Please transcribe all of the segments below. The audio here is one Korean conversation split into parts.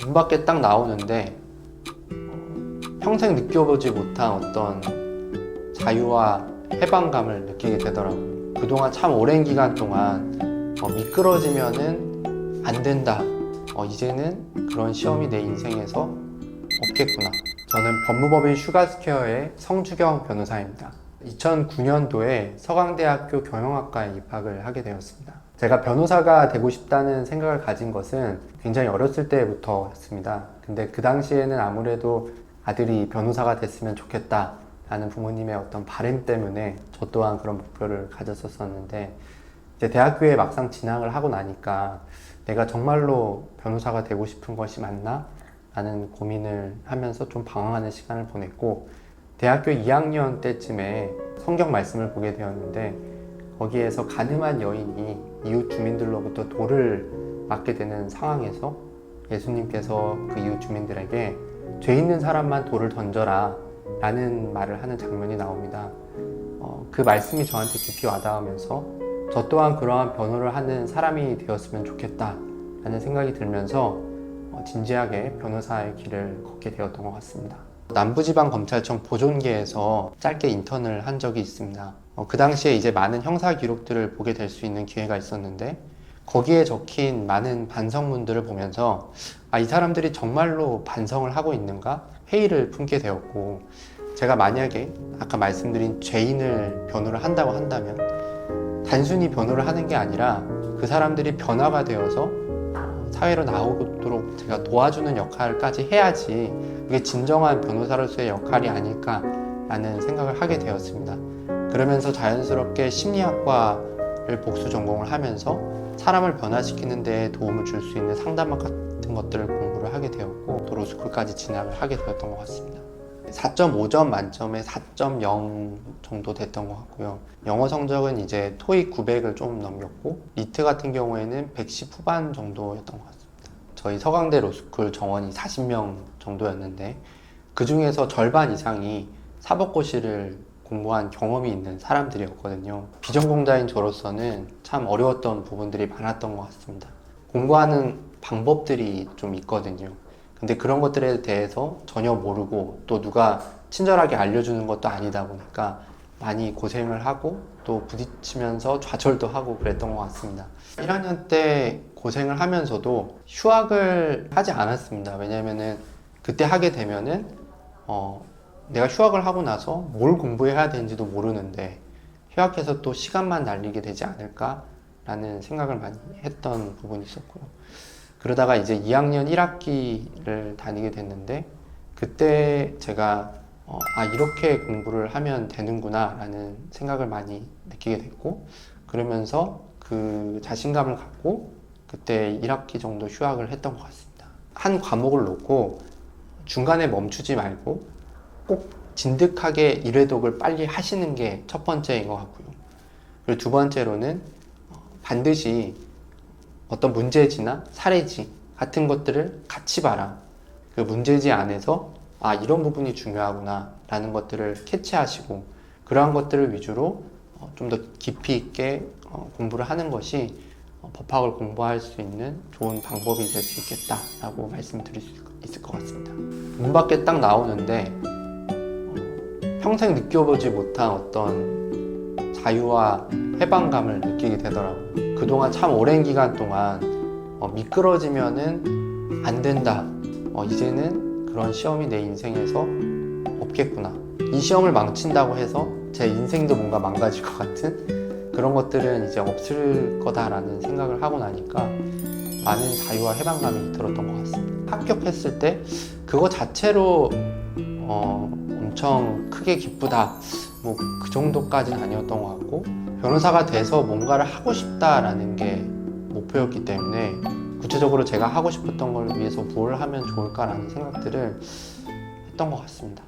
문 밖에 딱 나오는데 평생 느껴보지 못한 어떤 자유와 해방감을 느끼게 되더라고요. 그동안 참 오랜 기간 동안 미끄러지면은 안 된다. 이제는 그런 시험이 내 인생에서 없겠구나. 저는 법무법인 슈가스퀘어의 성주경 변호사입니다. 2009년도에 서강대학교 경영학과에 입학을 하게 되었습니다. 제가 변호사가 되고 싶다는 생각을 가진 것은 굉장히 어렸을 때부터였습니다. 근데 그 당시에는 아무래도 아들이 변호사가 됐으면 좋겠다 라는 부모님의 어떤 바람 때문에 저 또한 그런 목표를 가졌었는데, 이제 대학교에 막상 진학을 하고 나니까 내가 정말로 변호사가 되고 싶은 것이 맞나? 라는 고민을 하면서 좀 방황하는 시간을 보냈고, 대학교 2학년 때쯤에 성경 말씀을 보게 되었는데, 거기에서 가늠한 여인이 이웃 주민들로부터 돌을 맞게 되는 상황에서 예수님께서 그 이웃 주민들에게 죄 있는 사람만 돌을 던져라 라는 말을 하는 장면이 나옵니다. 그 말씀이 저한테 깊이 와닿으면서 저 또한 그러한 변호를 하는 사람이 되었으면 좋겠다 라는 생각이 들면서 진지하게 변호사의 길을 걷게 되었던 것 같습니다. 남부지방검찰청 보존계에서 짧게 인턴을 한 적이 있습니다. 그 당시에 이제 많은 형사 기록들을 보게 될 수 있는 기회가 있었는데, 거기에 적힌 많은 반성문들을 보면서 이 사람들이 정말로 반성을 하고 있는가 회의를 품게 되었고, 제가 만약에 아까 말씀드린 죄인을 변호를 한다고 한다면 단순히 변호를 하는 게 아니라 그 사람들이 변화가 되어서 사회로 나오도록 제가 도와주는 역할까지 해야지 그게 진정한 변호사로서의 역할이 아닐까라는 생각을 하게 되었습니다. 그러면서 자연스럽게 심리학과를 복수 전공을 하면서 사람을 변화시키는 데 도움을 줄 수 있는 상담학 같은 것들을 공부를 하게 되었고, 또 로스쿨까지 진학을 하게 되었던 것 같습니다. 4.5점 만점에 4.0 정도 됐던 것 같고요. 영어 성적은 이제 토익 900을 좀 넘겼고, 리트 같은 경우에는 110 후반 정도였던 것 같습니다. 저희 서강대 로스쿨 정원이 40명 정도였는데, 그 중에서 절반 이상이 사법고시를 공부한 경험이 있는 사람들이었거든요. 비전공자인 저로서는 참 어려웠던 부분들이 많았던 것 같습니다. 공부하는 방법들이 좀 있거든요. 근데 그런 것들에 대해서 전혀 모르고 또 누가 친절하게 알려주는 것도 아니다 보니까 많이 고생을 하고 또 부딪히면서 좌절도 하고 그랬던 것 같습니다. 1학년 때 고생을 하면서도 휴학을 하지 않았습니다. 왜냐면은 그때 하게 되면은 내가 휴학을 하고 나서 뭘 공부해야 되는지도 모르는데 휴학해서 또 시간만 날리게 되지 않을까 라는 생각을 많이 했던 부분이 있었고요. 그러다가 이제 2학년 1학기를 다니게 됐는데, 그때 제가 이렇게 공부를 하면 되는구나 라는 생각을 많이 느끼게 됐고, 그러면서 그 자신감을 갖고 그때 1학기 정도 휴학을 했던 것 같습니다. 한 과목을 놓고 중간에 멈추지 말고 꼭 진득하게 1회독을 빨리 하시는 게 첫 번째인 것 같고요. 그리고 두 번째로는 반드시 어떤 문제지나 사례지 같은 것들을 같이 봐라. 그 문제지 안에서 이런 부분이 중요하구나 라는 것들을 캐치하시고, 그러한 것들을 위주로 좀 더 깊이 있게 공부를 하는 것이 법학을 공부할 수 있는 좋은 방법이 될 수 있겠다 라고 말씀드릴 수 있을 것 같습니다. 문 밖에 딱 나오는데 평생 느껴보지 못한 어떤 자유와 해방감을 느끼게 되더라고요. 그동안 참 오랜 기간 동안 미끄러지면은 안 된다. 이제는 그런 시험이 내 인생에서 없겠구나. 이 시험을 망친다고 해서 제 인생도 뭔가 망가질 것 같은 그런 것들은 이제 없을 거다라는 생각을 하고 나니까 많은 자유와 해방감이 들었던 것 같습니다. 합격했을 때 그거 자체로 엄청 크게 기쁘다, 뭐 그 정도까지는 아니었던 것 같고, 변호사가 돼서 뭔가를 하고 싶다라는 게 목표였기 때문에 구체적으로 제가 하고 싶었던 걸 위해서 뭘 하면 좋을까라는 생각들을 했던 것 같습니다.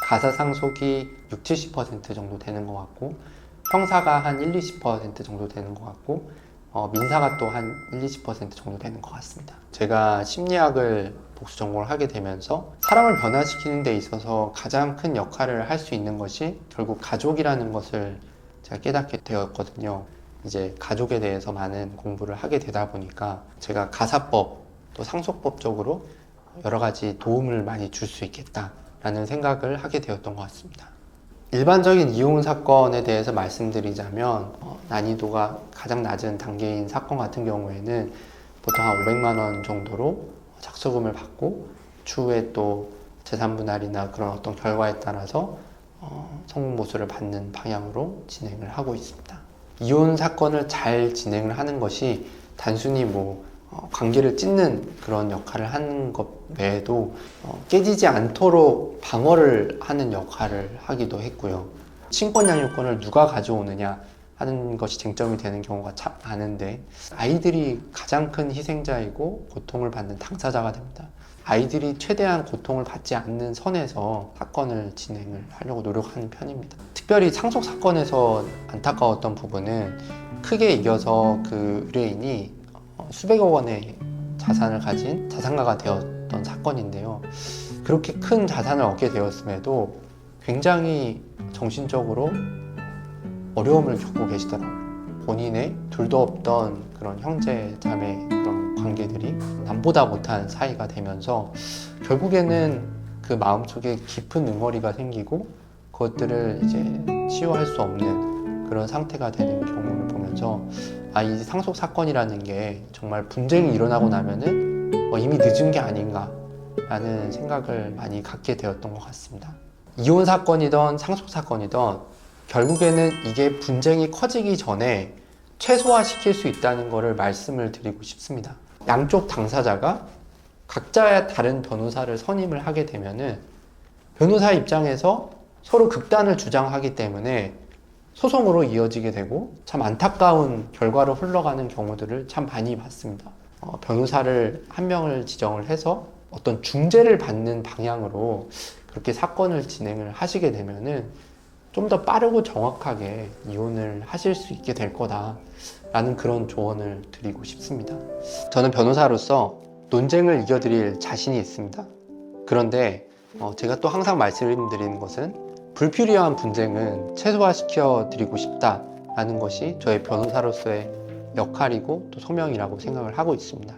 가사 상속이 60-70% 정도 되는 것 같고, 형사가 한 1-20% 정도 되는 것 같고, 민사가 또 한 1-20% 정도 되는 것 같습니다. 제가 심리학을 복수 전공을 하게 되면서 사람을 변화시키는 데 있어서 가장 큰 역할을 할 수 있는 것이 결국 가족이라는 것을 제가 깨닫게 되었거든요. 이제 가족에 대해서 많은 공부를 하게 되다 보니까 제가 가사법 또 상속법적으로 여러 가지 도움을 많이 줄 수 있겠다라는 생각을 하게 되었던 것 같습니다. 일반적인 이혼 사건에 대해서 말씀드리자면 난이도가 가장 낮은 단계인 사건 같은 경우에는 보통 한 500만 원 정도로 착수금을 받고 추후에 또 재산분할이나 그런 어떤 결과에 따라서 성공보수를 받는 방향으로 진행을 하고 있습니다. 이혼 사건을 잘 진행을 하는 것이 단순히 관계를 찢는 그런 역할을 하는 것 외에도 깨지지 않도록 방어를 하는 역할을 하기도 했고요. 친권 양육권을 누가 가져오느냐 하는 것이 쟁점이 되는 경우가 참 많은데 아이들이 가장 큰 희생자이고 고통을 받는 당사자가 됩니다. 아이들이 최대한 고통을 받지 않는 선에서 사건을 진행을 하려고 노력하는 편입니다. 특별히 상속 사건에서 안타까웠던 부분은 크게 이겨서 그 의뢰인이 수백억 원의 자산을 가진 자산가가 되었던 사건인데요. 그렇게 큰 자산을 얻게 되었음에도 굉장히 정신적으로 어려움을 겪고 계시더라고요. 본인의 둘도 없던 그런 형제 자매 그런 관계들이 남보다 못한 사이가 되면서 결국에는 그 마음속에 깊은 응어리가 생기고 그것들을 이제 치유할 수 없는 그런 상태가 되는 경우를 보면서 이 상속 사건이라는 게 정말 분쟁이 일어나고 나면은 이미 늦은 게 아닌가 라는 생각을 많이 갖게 되었던 것 같습니다. 이혼 사건이든 상속 사건이든 결국에는 이게 분쟁이 커지기 전에 최소화시킬 수 있다는 것을 말씀을 드리고 싶습니다. 양쪽 당사자가 각자의 다른 변호사를 선임을 하게 되면은 변호사 입장에서 서로 극단을 주장하기 때문에 소송으로 이어지게 되고 참 안타까운 결과로 흘러가는 경우들을 참 많이 봤습니다. 변호사를 한 명을 지정을 해서 어떤 중재를 받는 방향으로 그렇게 사건을 진행을 하시게 되면은 좀 더 빠르고 정확하게 이혼을 하실 수 있게 될 거다라는 그런 조언을 드리고 싶습니다. 저는 변호사로서 논쟁을 이겨드릴 자신이 있습니다. 그런데 제가 또 항상 말씀드리는 것은 불필요한 분쟁은 최소화시켜 드리고 싶다라는 것이 저의 변호사로서의 역할이고 또 소명이라고 생각을 하고 있습니다.